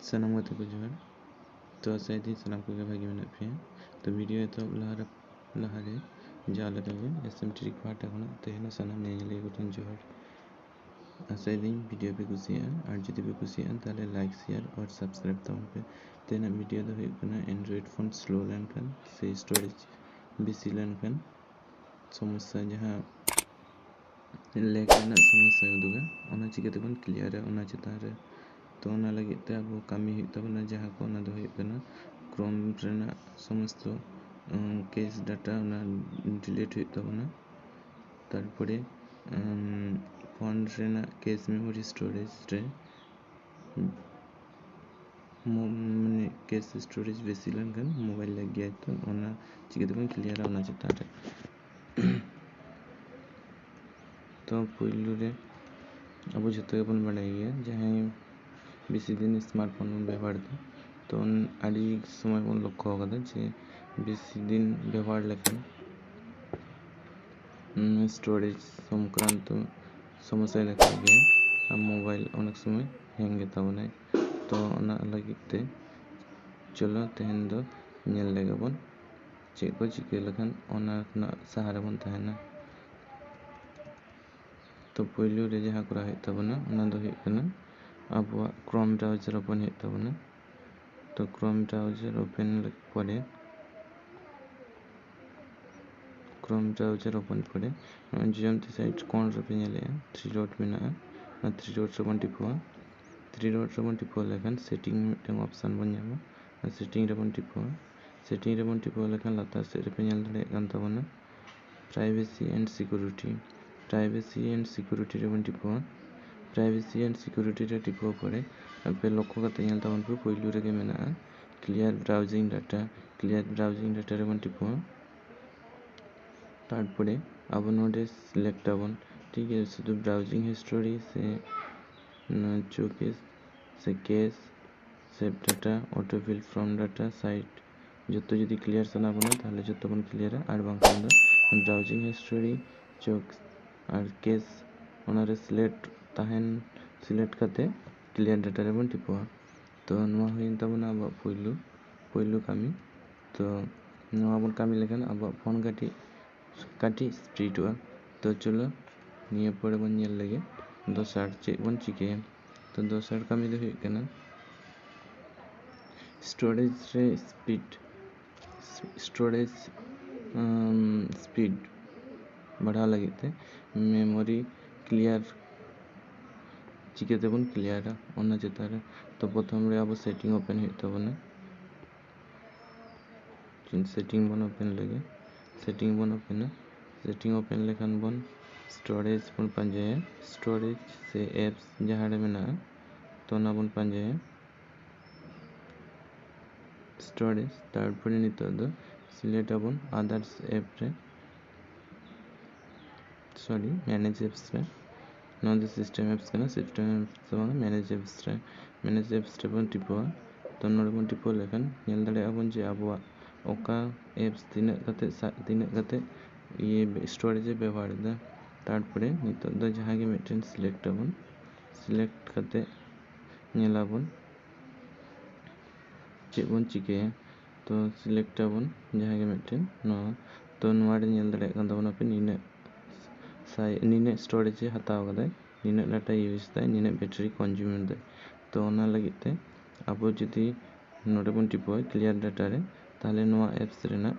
सानाम गाते को जोहार। तो आसाइदी सानाम को भागी मेना पे तो वीडियो तो लहारे जा लगे एसएम ट्रिक पार्ट एखोना तेहना सानाम नेले गोटन जोहार। आसाइदी वीडियो पे कुसिया और जदि पे कुसिया ताले लाइक शेयर और सब्सक्राइब तवन पे तेना वीडियो दो हुई कना एंड्रॉइड फोन स्लो लेनकन से स्टोरेज बेसी लेनकन समस्या जहां लेक रेना समस्या उदुगा ओना चिकाते बन क्लियर है ओना चितारे तो ओना लगे ते अब कमी हुई तबना जहां को ओना दो हुई कना क्रोम रेना समस्त केस डाटा ओना डिलीट हुई तबना तारपरे फोन रेना केस मेमोरी स्टोरेज रे माने केस स्टोरेज बेसी लेनकन मोबाइल लग गया तो ओना चिकाते बन क्लियर ओना चितारे तो पुइलु रे अब जतो बन बनाई गया जहां बेसी दिन स्मार्टफोन बन व्यवहार तो आड़ी समय बन लक्ष्य होगा जे बेसी दिन व्यवहार लेखन स्टोरेज संक्रांत समस्या लेखा गया मोबाइल अनेक समय हैंग तबना तो ओना लगिते चलो तेहन दो नेल लेगा बन चेक को चिके लेखन ओना सहारा बन तहना तो पहलू रे जहां करा है तबना ओना दो है कना अब क्रोम ब्राउजर ओपन है तबना तो क्रोम ब्राउजर ओपन पड़े क्रोम ब्राउजर ओपन पड़े जमते साइट कौन रे पेले 3 डॉट मेना 3 डॉट ओपन टिपो 3 डॉट ओपन टिपो लेखन सेटिंग मिटन ऑप्शन बन जामा सेटिंग रे बन टिपो लेखन लाता से रे पेल दड़े कान तबना प्राइवेसी एंड सिक्योरिटी रे बन टिपो प्राइवेसी एंड सिक्योरिटी रे टिपो पड़े पे लक्ष्य करते हैं तबन पे पहलू रे मेना क्लियर ब्राउजिंग डाटा रे बन टिपो तारपरे अब नोडे सिलेक्ट आबन ठीक है शुद्ध ब्राउजिंग हिस्ट्री से चौके से cache save data autofill from data site जो तो यदि क्लियर सना बना ताले जो तो बन क्लियर है और बांकन द ब्राउजिंग हिस्ट्री चौक और केस ओनारे सिलेक्ट करते क्लियर डाटा रे बन टिपो तो नवा हुई तबना अब पहलू कामी तो नवा बन कामी लेखन अब फोन काटी स्प्रीड हुआ तो चलो निये पड़े बन नेल लगे दोसर चेक बन चिके तो दोसर कामी दो हुई कना स्टोरेज रे स्पीड बढ़ा लगे थे मेमोरी क्लियर चिके बन क्लियर ओना चेतारे तो प्रथम रे अब सेटिंग ओपन हुई तबना सेटिंग बन ओपन लगे सेटिंग ओपन लेखन बन स्टोरेज बन पंजे स्टोरेज से एप्स जहां मेना तो ना बन पंजे स्टोरेज तारपरे नितो दो सिलेक्ट आबन अदर्स ऐप रे सॉरी मैनेज एप्स रे know the system apps manage apps रे बन टिपो तो नोडे बन टिपो लेखन नेल दड़े आबन जे आबवा ओका एप्स तीन कते ये स्टोरेज व्यवहार दा तारपरे नितो द जहां के मेटेन सिलेक्ट करते नेलाबन चेक बन चिके तो सिलेक्ट आबन जहां के मेटेन नो तो नवाडे नेल दड़े कान तबना पे नीने स्टोरेज हताव कदा नीने डाटा यूज दा नीने बैटरी कंज्यूम दा तो ओना लगिते अब जदि नोडे बन टिपो क्लियर डाटा रे ताले नवा एप्स रेना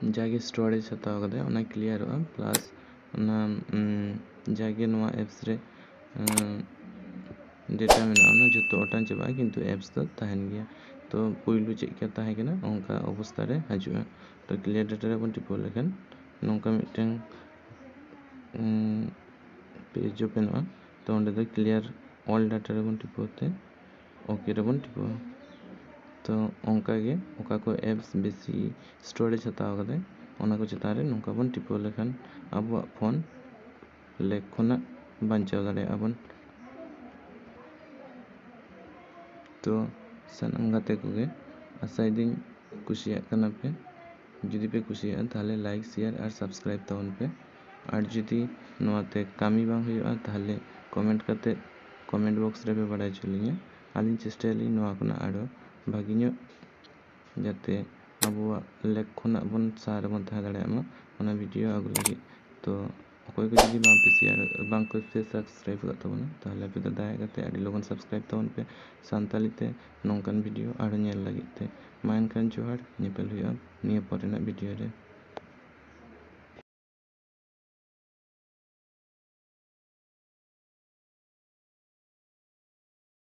जागे स्टोरेज हताव कदा ओना क्लियर हो प्लस ओना जागे नवा एप्स रे डेटा मेना ओना जतो ओटान चबा किंतु एप्स तो तहन गया तो पुइलु चेक के ताहे केना ओंका अवस्था रे हजुआ तो क्लियर डाटा रे बन टिपो लेखन नोंका मिटन पेज ओपन हो तो ओंडे दो क्लियर ऑल डाटा रे बन टिपोते ओके रे बन टिपो तो ओंका गे ओका को एप्स बेसी स्टोरेज हताव कदे ओना को चेतारे नोंका बन टिपो लेखन अब फोन लेक खोना बांचाव दाड़े आबन तो सानाम गाते को गे आसाइदिन कुसिया कना पे जदि पे कुसिया ताले लाइक शेयर और सब्सक्राइब तवन पे और जदि नवाते कामी बांग हुआ ताले कमेंट करते कमेंट बॉक्स रे पे बड़ा चलिए आलिन चेष्टायाली नोआ खुना आरो भागी ᱧᱚᱜ जाते आबुआ लेक खुना बन सार बन था दाड़ेमा ओना वीडियो आगु लगी तो अकोय को जुदी बांग पे शेयर बांग को पे सब्सक्राइब कर तबना ताहले पे दाया करते आडी लोगन सब्सक्राइब तबन पे सानताली ते नोंकन वीडियो आरो ñel लगी ते मा एनखान जोहार निपेल हुआ निया परेना वीडियो रे।